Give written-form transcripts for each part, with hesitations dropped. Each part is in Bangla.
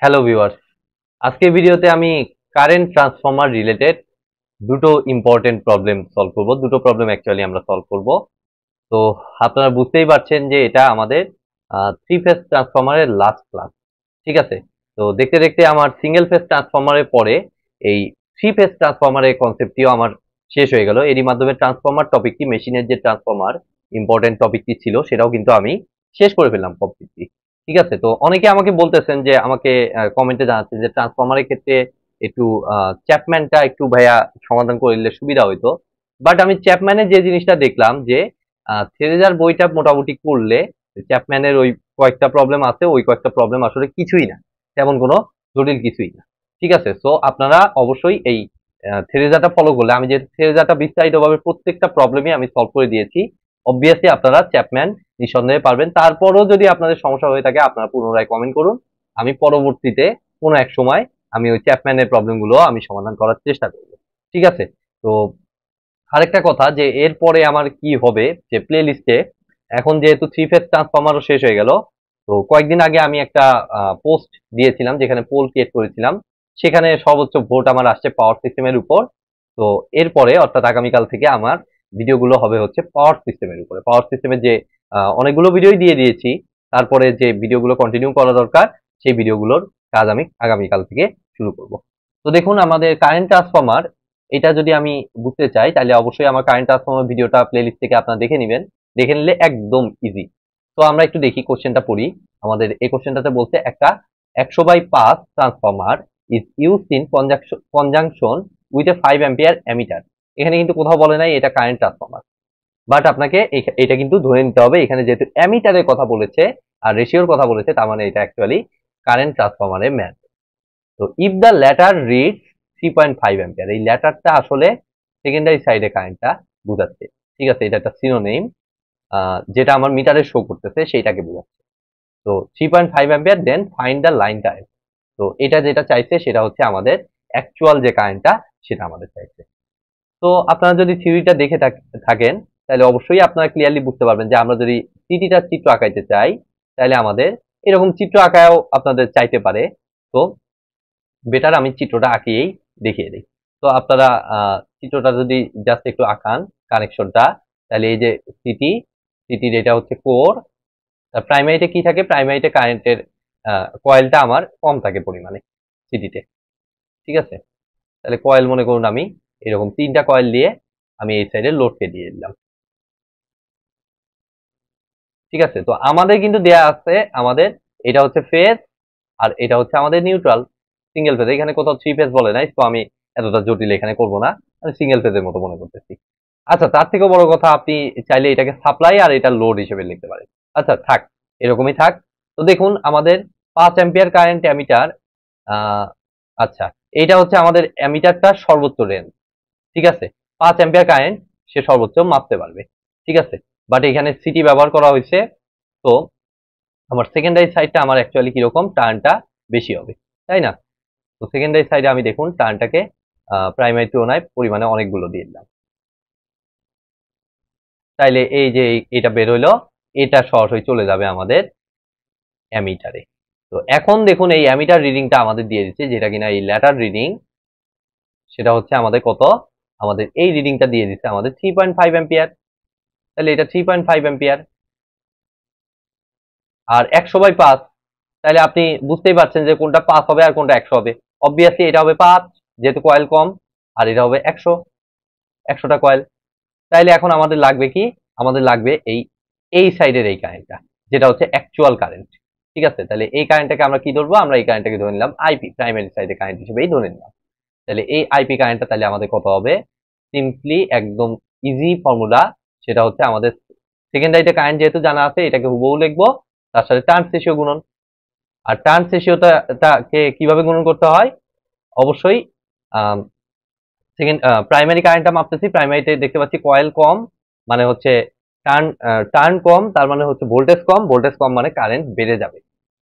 হ্যালো ভিউয়ার্স, আজকের ভিডিওতে আমি কারেন্ট ট্রান্সফরমার রিলেটেড দুটো ইম্পর্টেন্ট প্রবলেম সলভ করব। দুটো প্রবলেম অ্যাকচুয়ালি আমরা সলভ করব। তো আপনারা বুঝতেই পারছেন যে এটা আমাদের থ্রি ফেজ ট্রান্সফরমারের লাস্ট ক্লাস। ঠিক আছে, তো দেখতে দেখতে আমার সিঙ্গেল ফেজ ট্রান্সফরমারের পরে এই থ্রি ফেজ ট্রান্সফরমারের কনসেপ্টটিও আমার শেষ হয়ে গেল। এরই মাধ্যমে ট্রান্সফরমার টপিকটি, মেশিনের যে ট্রান্সফরমার ইম্পর্টেন্ট টপিকটি ছিল, সেটাও কিন্তু আমি শেষ করে ফেললাম কমপ্লিটলি। ঠিক আছে, তো অনেকে আমাকে বলতেছেন যে, আমাকে কমেন্টে জানাচ্ছেন যে ট্রান্সফরমারের ক্ষেত্রে একটু চ্যাপম্যানটা একটু ভাইয়া সমাধান করে দিলে সুবিধা হইতো। বাট আমি চ্যাপম্যানের যে জিনিসটা দেখলাম যে থেরেজার বইটা মোটামুটি করলে চ্যাপম্যানের ওই কয়েকটা প্রবলেম আছে, ওই কয়েকটা প্রবলেম আসলে কিছুই না, তেমন কোনো জটিল কিছুই না। ঠিক আছে, সো আপনারা অবশ্যই এই থেরেজাটা ফলো করলে, আমি যে থেরেজাটা বিস্তারিতভাবে প্রত্যেকটা প্রবলেমই আমি সলভ করে দিয়েছি, অবভিয়াসলি আপনারা চ্যাপম্যান নিঃসন্দেহে পারবেন। তারপরও যদি আপনাদের সমস্যা হয়ে থাকে, আপনারা পুনরায় কমেন্ট করুন। আমি পরবর্তীতে কোনো এক সময় আমি ওই চ্যাপম্যানের প্রবলেমগুলো আমি সমাধান করার চেষ্টা করব। ঠিক আছে, তো আরেকটা কথা যে এরপরে আমার কি হবে, যে প্লে লিস্টে এখন যেহেতু থ্রি ফেজ ট্রান্সফরমারও শেষ হয়ে গেল, তো কয়েকদিন আগে আমি একটা পোস্ট দিয়েছিলাম যেখানে পোল ক্রিয়েট করেছিলাম। সেখানে সর্বোচ্চ ভোট আমার আসছে পাওয়ার সিস্টেমের উপর। তো এরপরে অর্থাৎ আগামীকাল থেকে আমার ভিডিওগুলো হবে হচ্ছে পাওয়ার সিস্টেমের উপরে। পাওয়ার সিস্টেমের যে অনেকগুলো ভিডিওই দিয়ে দিয়েছি, তারপরে যে ভিডিওগুলো কন্টিনিউ করা দরকার, সেই ভিডিওগুলোর কাজ আমি আগামীকাল থেকে শুরু করব। তো দেখুন, আমাদের কারেন্ট ট্রান্সফরমার এটা যদি আমি বুঝতে চাই, তাহলে অবশ্যই আমার কারেন্ট ট্রান্সফরমার ভিডিওটা প্লেলিস্ট থেকে আপনারা দেখে নেবেন। দেখে নিলে একদম ইজি। তো আমরা একটু দেখি, কোশ্চেনটা পড়ি। আমাদের এই কোশ্চেনটাতে বলছে একটা 100/5 transformer is used in conjunction with a 5 ampere ammeter. এখানে কিন্তু কোথাও বলে নাই এটা কারেন্ট ট্রান্সফরমার, বাট আপনাকে এটা কিন্তু ধরে নিতে হবে। এখানে যেহেতু অ্যামিটারের কথা বলেছে আর রেশিওর কথা বলেছে, তার মানে এটা অ্যাকচুয়ালি কারেন্ট ট্রান্সফরমারের ম্যাথ। তো if the latter reads 3.5 ampere, এই ল্যাটারটা আসলে সেকেন্ডারি সাইডে কারেন্টটা বোঝাচ্ছে। ঠিক আছে, এটা একটা সিনোনিম, যেটা আমার মিটারে শো করতেছে সেইটাকে বোঝাচ্ছে। তো 3.5 ampere, then find the line current. তো এটা যেটা চাইছে সেটা হচ্ছে আমাদের অ্যাকচুয়াল যে কারেন্টটা, সেটা আমাদের চাইছে। তো আপনারা যদি থিওরিটা দেখে থাকেন, তাহলে অবশ্যই আপনারা ক্লিয়ারলি বুঝতে পারবেন যে আমরা যদি সিটিটার চিত্র আঁকাইতে চাই, তাহলে আমাদের এরকম চিত্র আঁকায়ও আপনাদের চাইতে পারে। তো বেটার আমি চিত্রটা আঁকিয়েই দেখিয়ে দিই। তো আপনারা চিত্রটা যদি জাস্ট একটু আঁকান, কানেকশনটা, তাহলে এই যে সিটি, সিটির এটা হচ্ছে কোর। প্রাইমারিতে কি থাকে, প্রাইমারিতে কারেন্টের কয়েলটা আমার কম থাকে পরিমাণে সিটিতে। ঠিক আছে, তাহলে কয়েল মনে করুন আমি এরকম 3টা কয়েল দিয়ে আমি এই সাইডে লোডকে দিয়ে দিলাম। ঠিক আছে, তো আমাদের কিন্তু দেয়া আছে, আমাদের এটা হচ্ছে ফেজ আর এটা হচ্ছে আমাদের নিউট্রাল, সিঙ্গেল ফেজ। এখানে কোথাও থ্রি ফেজ বলে নাই, তো আমি এতটা জটিল এখানে করব না, আমি সিঙ্গেল ফেজের মতো মনে করতেছি। আচ্ছা, তার থেকেও বড় কথা, আপনি চাইলে এটাকে সাপ্লাই আর এটা লোড হিসেবে লিখতে পারেন। আচ্ছা থাক, এরকমই থাক। তো দেখুন, আমাদের 5 অ্যাম্পিয়ার কারেন্ট অ্যামিটার, আচ্ছা, এইটা হচ্ছে আমাদের অ্যামিটারটার সর্বোচ্চ রেঞ্জ। ঠিক আছে, 5 অ্যাম্পিয়ার কারেন্ট সে সর্বোচ্চ মাপতে পারবে। ঠিক আছে, বাট এখানে সিটি ব্যবহার করা হয়েছে। তো আমার সেকেন্ডারি সাইডটা আমার অ্যাকচুয়ালি কিরকম, টার্নটা বেশি হবে, তাই না? তো সেকেন্ডারি সাইডে আমি দেখুন টার্নটাকে প্রাইমারি তুলনায় পরিমাণে অনেকগুলো দিয়ে দিলাম। তাইলে এই যে এটা বের হইলো, এটা সরাসরি চলে যাবে আমাদের অ্যামিটারে। তো এখন দেখুন, এই অ্যামিটার রিডিংটা আমাদের দিয়ে দিচ্ছে, যেটা কিনা এই ল্যাটার রিডিং, সেটা হচ্ছে আমাদের কত, আমাদের এই রিডিংটা দিয়ে দিচ্ছে আমাদের 3.5 অ্যাম্পিয়ার। তাহলে এটা 3.5 অ্যাম্পিয়ার আর 100/5, তাহলে আপনি বুঝতেই পারছেন যে কোনটা 5 হবে আর কোনটা 100 হবে। অবভিয়াসলি এটা হবে 5, যেহেতু কয়েল কম, আর এটা হবে 100টা কয়েল। তাইলে এখন আমাদের লাগবে কি, আমাদের লাগবে এই সাইডের এই কারেন্টটা, যেটা হচ্ছে অ্যাকচুয়াল কারেন্ট। ঠিক আছে, তাহলে এই কারেন্টটাকে আমরা কি ধরবো, আমরা এই কারেন্টটাকে ধরে নিলাম আইপি, প্রাইমারি সাইডে কারেন্ট হিসেবেই ধরে নিলাম। তাহলে এই আইপি কারেন্টটা তাহলে আমাদের কত হবে, সিম্পলি একদম ইজি ফর্মুলা, সেটা হচ্ছে আমাদের সেকেন্ডারিতে কারেন্ট যেহেতু জানা আছে, এটাকে হুবহু লিখবো, তার সাথে টার্নস রেশিও গুণন। আর টার্নস রেশিওটাকে কিভাবে গুণন করতে হয়, অবশ্যই সেকেন্ড প্রাইমারি কারেন্টটা মাপতেছি, প্রাইমারিতে দেখতে পাচ্ছি কয়েল কম, মানে হচ্ছে টার্ন টার্ন কম, তার মানে হচ্ছে ভোল্টেজ কম, ভোল্টেজ কম মানে কারেন্ট বেড়ে যাবে।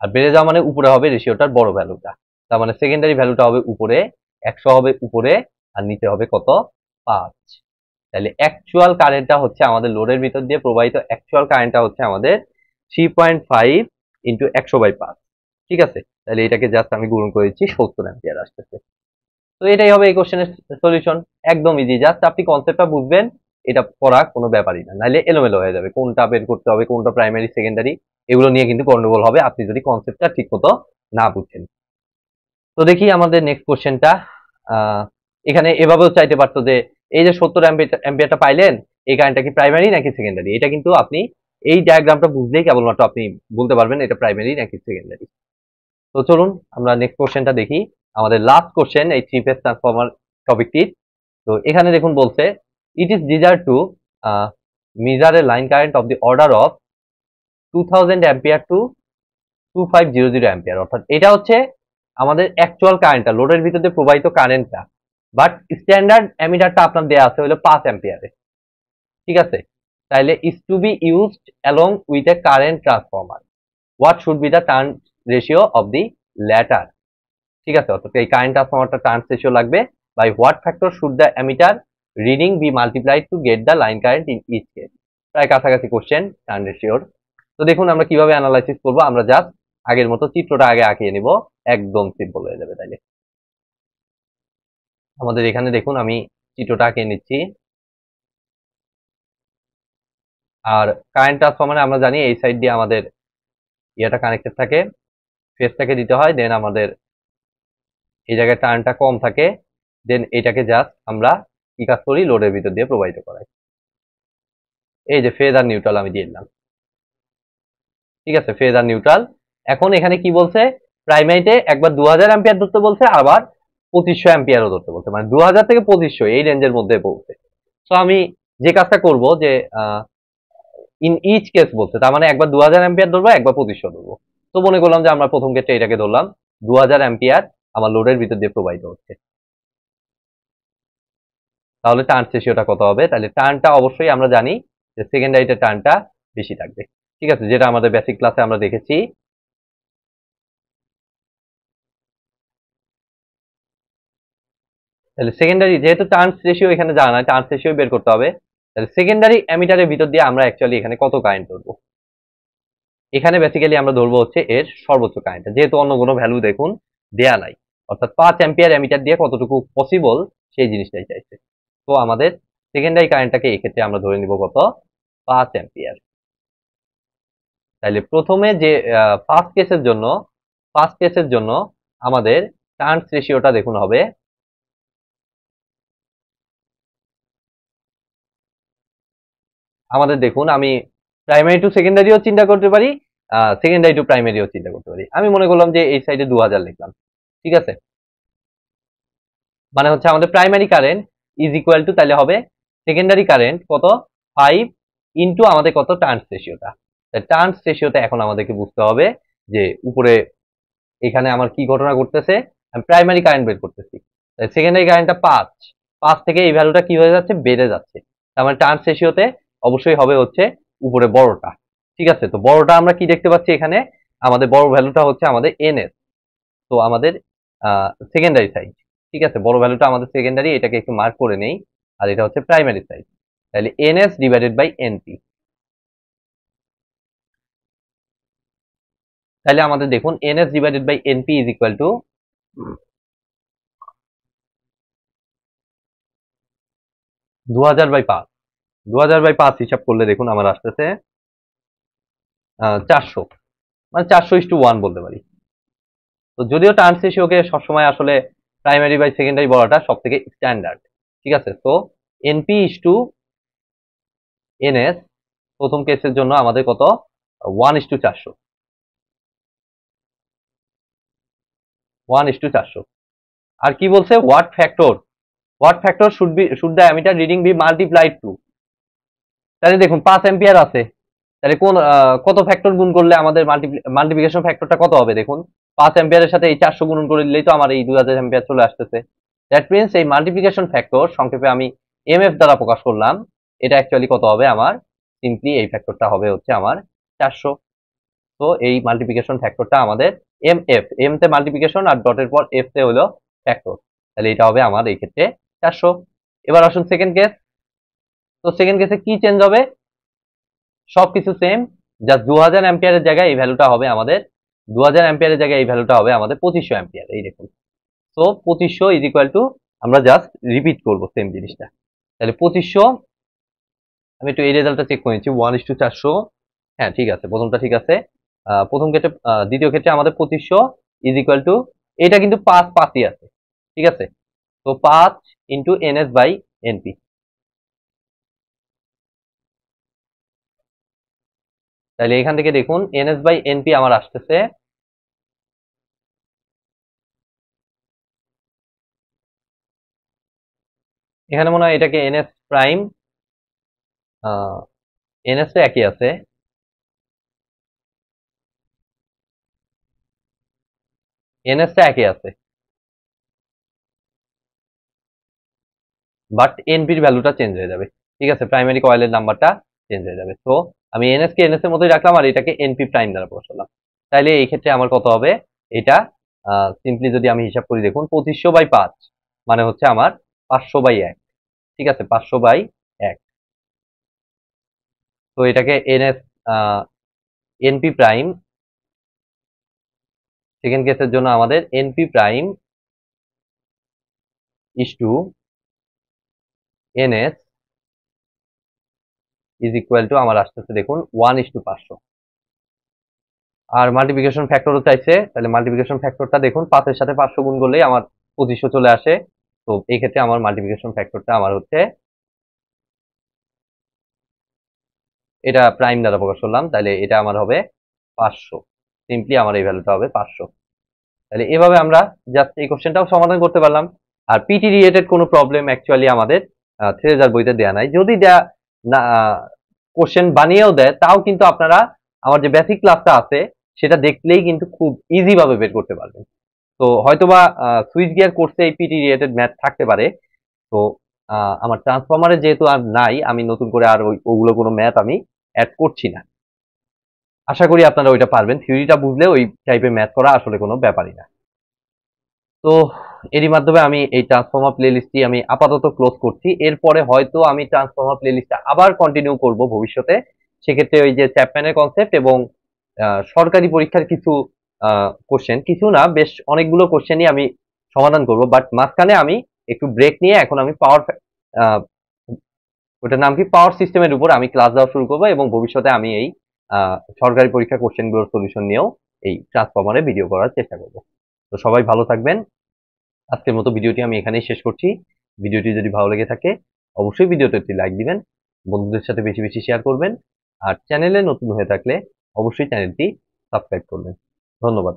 আর বেড়ে যাওয়া মানে উপরে হবে রেশিওটার বড় ভ্যালুটা, তার মানে সেকেন্ডারি ভ্যালুটা হবে উপরে, 100 হবে উপরে, আর নিচে হবে কত, 5। তাহলে অ্যাকচুয়াল কারেন্টটা হচ্ছে আমাদের লোডের ভিতর দিয়ে প্রবাহিত, অ্যাকচুয়াল কারেন্টটা হচ্ছে আমাদের 3.5 ইন্টু 100/5। ঠিক আছে, তাহলে এটাকে জাস্ট আমি গুণ করে দিচ্ছি 70 অ্যাম্পিয়ার আসতেছে। তো এটাই হবে এই কোশ্চেনের সলিউশন। একদম ইজি, জাস্ট আপনি কনসেপ্টটা বুঝবেন, এটা করা কোনো ব্যাপারই না, নাহলে এলোমেলো হয়ে যাবে, কোনটা বের করতে হবে, কোনটা প্রাইমারি সেকেন্ডারি, এগুলো নিয়ে কিন্তু গন্ডগোল হবে আপনি যদি কনসেপ্টটা ঠিক মতো না বুঝেন। তো দেখি আমাদের নেক্সট কোশ্চেনটা। এখানে এভাবেও চাইতে পারতো যে এই যে 70 অ্যাম্পিয়ারটা পাইলেন, এই কারেন্টটা কি প্রাইমারি নাকি সেকেন্ডারি, এটা কিন্তু আপনি এই ডায়াগ্রামটা বুঝলেই কেবলমাত্র আপনি বলতে পারবেন এটা প্রাইমারি নাকি সেকেন্ডারি। তো চলুন আমরা নেক্সট কোশ্চেনটা দেখি, আমাদের লাস্ট কোশ্চেন এই থ্রি ফেজ ট্রান্সফরমার টপিকটির। তো এখানে দেখুন বলছে it is desire to measure a line current of the order of 2000 ampere to 2500 ampere, অর্থাৎ এটা হচ্ছে আমাদের অ্যাকচুয়াল কারেন্টটা, লোডের ভিতরে প্রবাহিত কারেন্টটা, বাট স্ট্যান্ডার্ড অ্যামিটারটা আপনার দেয়া আছে হলো 5 অ্যাম্পিয়ারে, ঠিক আছে। তাহলে is to be used along with a current transformer, what should be the turn ratio of the latter, ঠিক আছে। অর্থাৎ এই কারেন্ট ট্রান্সফরমারটা টার্ন রেশিও লাগবে, by what factor should the ammeter reading be multiplied to get the line current in each case. প্রায় কাছাকাছি কোশ্চেন টার্ন রেশিওর। তো দেখুন আমরা কিভাবে অ্যানালাইসিস করবো, আমরা জাস্ট আগের মতো চিত্রটা আগে আঁকিয়ে নিব, একদম সিম্পল হয়ে যাবে। তাইলে আমাদের এখানে দেখুন আমি চিত্রটা আঁকিয়ে নিচ্ছি। আর কারেন্ট ট্রান্সফরমারে আমরা জানি এই সাইড দিয়ে আমাদের ইয়েটা কানেক্টেড থাকে, ফেজটাকে দিতে হয়, দেন আমাদের এই জায়গায় টার্নটা কম থাকে, দেন এটাকে জাস্ট আমরা কি কাজ করি, লোডের ভিতর দিয়ে প্রবাহিত করাই। এই যে ফেজ আর নিউট্রাল আমি দিয়ে দিলাম, ঠিক আছে, ফেজ আর নিউট্রাল। এখন এখানে কি বলছে, প্রাইমারিতে একবার 2000 অ্যাম্পিয়ার ধরতে বলছে, আবার 2500 অ্যাম্পিয়ারও ধরতে বলছে, মানে 2000 থেকে 2500 এই রেঞ্জের মধ্যে বলছে। তো আমি যে কাজটা করব যে ইন ইচ কেস বলছে, তার মানে একবার 2000 অ্যাম্পিয়ার ধরবো, একবার 2500 ধরবো। তো মনে করলাম যে আমরা প্রথম ক্ষেত্রে এটাকে ধরলাম, 2000 অ্যাম্পিয়ার আমার লোডের ভিতর দিয়ে প্রবাহিত হচ্ছে, তাহলে টার্ন রেশিওটা কত হবে, তাহলে টার্নটা অবশ্যই আমরা জানি যে সেকেন্ডারিতে টার্নটা বেশি থাকবে, ঠিক আছে, যেটা আমাদের বেসিক ক্লাসে আমরা দেখেছি। তাহলে সেকেন্ডারি যেহেতু টার্ন রেশিও এখানে জানা নাই, টার্ন রেশিও বের করতে হবে। তাহলে সেকেন্ডারি অ্যামিটারের ভিতর দিয়ে আমরা অ্যাকচুয়ালি এখানে কত কারেন্ট ধরবো, এখানে বেসিক্যালি আমরা ধরবো হচ্ছে এর সর্বোচ্চ কারেন্ট, যেহেতু অন্য কোনো ভ্যালু দেখুন দেয়া নাই, অর্থাৎ 5 অ্যাম্পিয়ার অ্যামিটার দিয়ে কতটুকু পসিবল সেই জিনিসটাই চাইছে। তো আমাদের সেকেন্ডারি কারেন্টটাকে এক্ষেত্রে আমরা ধরে নিব কত, 5 অ্যাম্পিয়ার। তাহলে প্রথমে যে ফার্স্ট কেসের জন্য আমাদের টার্নস রেশিওটা দেখুন হবে, আমাদের দেখুন আমি প্রাইমারি টু সেকেন্ডারিও চিন্তা করতে পারি, সেকেন্ডারি টু প্রাইমারিও চিন্তা করতে পারি। আমি মনে করলাম যে এই সাইডে 2000 লিখলাম, ঠিক আছে, মানে হচ্ছে আমাদের primary current is equal two, তাহলে হবে সেকেন্ডারি কারেন্ট কত, 5 ইন্টু আমাদের কত টার্নস রেশিওটা। টার্নস রেশিওটা এখন আমাদেরকে বুঝতে হবে যে উপরে এখানে আমার কি ঘটনা ঘটতেছে, আমি প্রাইমারি কারেন্ট বের করতেছি, সেকেন্ডারি কারেন্টটা 5 থেকে এই ভ্যালুটা কি হয়ে যাচ্ছে, বেড়ে যাচ্ছে, তার মানে টার্নস রেশিওতে অবশ্যই হবে হচ্ছে উপরে বড়টা, ঠিক আছে। তো বড়টা আমরা কি দেখতে পাচ্ছি এখানে, আমাদের বড় ভ্যালুটা হচ্ছে আমাদের এনএস, তো আমাদের সেকেন্ডারি সাইড, ঠিক আছে, বড় ভ্যালুটা আমাদের সেকেন্ডারি, এটাকে একটু মার্ক করে নেই, আর এটা হচ্ছে প্রাইমারি সাইড, তাহলে এনএস ডিভাইডেড বাই এনপি। তাহলে আমাদের দেখুন NS divided by NP is equal to 2000/5, 2000/5 হিসাব করলে দেখুন আমার আসতেছে 400, মানে 400:1 বলতে পারি। তো যদিও টার্নস রেশিওকে সবসময় আসলে প্রাইমারি বাই সেকেন্ডারি বলাটা সব থেকে স্ট্যান্ডার্ড, ঠিক আছে। তো এনপি ইস টু এনএস প্রথম কেসের জন্য আমাদের কত, 1:400, 1:400। আর কি বলছে, what factor should the ammeter reading be multiplied to, তাহলে দেখুন 5 অ্যাম্পিয়ার আছে, তাহলে কোন কত ফ্যাক্টর গুণ করলে আমাদের মাল্টিপ্লিকেশন ফ্যাক্টরটা কত হবে, দেখুন 5 অ্যাম্পিয়ারের সাথে এই 400 গুণ করে দিলেই তো আমার এই 2000 অ্যাম্পিয়ার চলে আসতেছে। দ্যাট মিনস এই মাল্টিপ্লিকেশন ফ্যাক্টর সংক্ষেপে আমি এমএফ দ্বারা প্রকাশ করলাম, এটা অ্যাকচুয়ালি কত হবে আমার, সিম্পলি এই ফ্যাক্টরটা হবে হচ্ছে আমার 400। তো এই মাল্টিপ্লিকেশন ফ্যাক্টরটা আমাদের এমএফ, এম তে মাল্টিপ্লিকেশন আর ডটের পর এফ তে হলো ফ্যাক্টর, তাহলে এটা হবে আমার এই ক্ষেত্রে 400। এবার আসুন সেকেন্ড কেস, তো সেকেন্ড কেসে কি চেঞ্জ হবে, সবকিছু সেম, জাস্ট 2000 অ্যাম্পিয়ারের জায়গায় এই ভ্যালুটা হবে আমাদের 2000 অ্যাম্পিয়ারের জায়গায় এই ভ্যালুটা হবে আমাদের 2500 অ্যাম্পিয়ার। এই দেখুন, তো 2500 ইজ ইকুয়াল টু, আমরা জাস্ট রিপিট করব সেম জিনিসটা। তাহলে 2500, আমি একটু এই রেজাল্টটা চেক করে নিচ্ছি, 1:400। হ্যাঁ ঠিক আছে, প্রথমটা ঠিক আছে। প্রথম ক্ষেত্রে, দ্বিতীয় ক্ষেত্রে আমাদের 2500 ইজ ইকুয়াল টু, এটা কিন্তু 5ই আছে, ঠিক আছে। তো 5 ইন্টু এনএস বাই এনপি। তাহলে এখান থেকে দেখুন এনএস বাই এনপি আমার আসতেছে, এখানে মনে হয় এটাকে এনএস প্রাইম, এনএস তো একই আছে, এনএস টা একই আছে, বাট এনপির ভ্যালুটা চেঞ্জ হয়ে যাবে, ঠিক আছে, প্রাইমারি কয়েলের নাম্বারটা চেঞ্জ হয়ে যাবে। তো আমি এনএস কে এনএস এর মতোই রাখলাম আর এটাকে এনপি প্রাইম দ্বারা বসালাম। তাইলে এই ক্ষেত্রে আমার কত হবে, এটা সিম্পলি যদি আমি হিসাব করি, দেখুন 2500/5 মানে হচ্ছে আমার 500/1, ঠিক আছে, 500/1। তো এটাকে এনএস এনপি প্রাইম, সেকেন্ড কেসের জন্য আমাদের NP prime is to NS is equal to আমার আসতেছে দেখুন 1:500। আর মাল্টিপ্লিকেশন ফ্যাক্টরও চাইছে, তাহলে মাল্টিপ্লিকেশন ফ্যাক্টরটা দেখুন 5 এর সাথে 500 গুণ করলেই আমার 2500 চলে আসে। তো এই ক্ষেত্রে আমার মাল্টিপ্লিকেশন ফ্যাক্টরটা আমার হচ্ছে, এটা প্রাইম দ্বারা প্রকাশ করলাম, তাহলে এটা আমার হবে 500। সিম্পলি আমার এই ভ্যালুটা হবে 500। তাহলে এভাবে আমরা জাস্ট এই কোশ্চেনটাও সমাধান করতে পারলাম। আর পিটি রিলেটেড কোনো প্রবলেম অ্যাকচুয়ালি আমাদের থ্রেজার বইতে দেয়া নাই, যদি দেয়া না, কোশ্চেন বানিয়েও দেয় তাও কিন্তু আপনারা আমার যে বেসিক ক্লাসটা আছে সেটা দেখলেই কিন্তু খুব ইজি ভাবে বের করতে পারবেন। তো হয়তোবা সুইচ গিয়ার কোর্সে এই পিটি রিলেটেড ম্যাথ থাকতে পারে। তো আমার ট্রান্সফরমারে যেহেতু আর নাই, আমি নতুন করে আর ওগুলো কোনো ম্যাথ আমি অ্যাড করছি না। আশা করি আপনারা ওইটা পারবেন, থিওরিটা বুঝলে ওই টাইপের ম্যাথ করা আসলে কোনো ব্যাপারই না। তো এরই মাধ্যমে আমি এই ট্রান্সফর্মার প্লেলিস্টটি আমি আপাতত ক্লোজ করছি। এরপরে হয়তো আমি ট্রান্সফর্মার প্লেলিস্টটা আবার কন্টিনিউ করব ভবিষ্যতে। সেক্ষেত্রে ওই যে চ্যাপম্যানের কনসেপ্ট এবং সরকারি পরীক্ষার কিছু কোশ্চেন, কিছু না বেশ অনেকগুলো কোশ্চেনই আমি সমাধান করব, বাট মাঝখানে আমি একটু ব্রেক নিয়ে এখন আমি পাওয়ার, ওটার নাম কি, পাওয়ার সিস্টেমের উপর আমি ক্লাস দেওয়া শুরু করব এবং ভবিষ্যতে আমি এই সরকারি পরীক্ষা কোশ্চেনগুলোর সলিউশন নিয়েও এই ট্রান্সফর্মারে ভিডিও করার চেষ্টা করব। তো সবাই ভালো থাকবেন। আজকের মতো ভিডিওটি আমি এখানেই শেষ করছি। ভিডিওটি যদি ভালো লেগে থাকে অবশ্যই ভিডিওতে একটি লাইক দিবেন, বন্ধুদের সাথে বেশি বেশি শেয়ার করবেন, আর চ্যানেলে নতুন হয়ে থাকলে অবশ্যই চ্যানেলটি সাবস্ক্রাইব করবেন। ধন্যবাদ।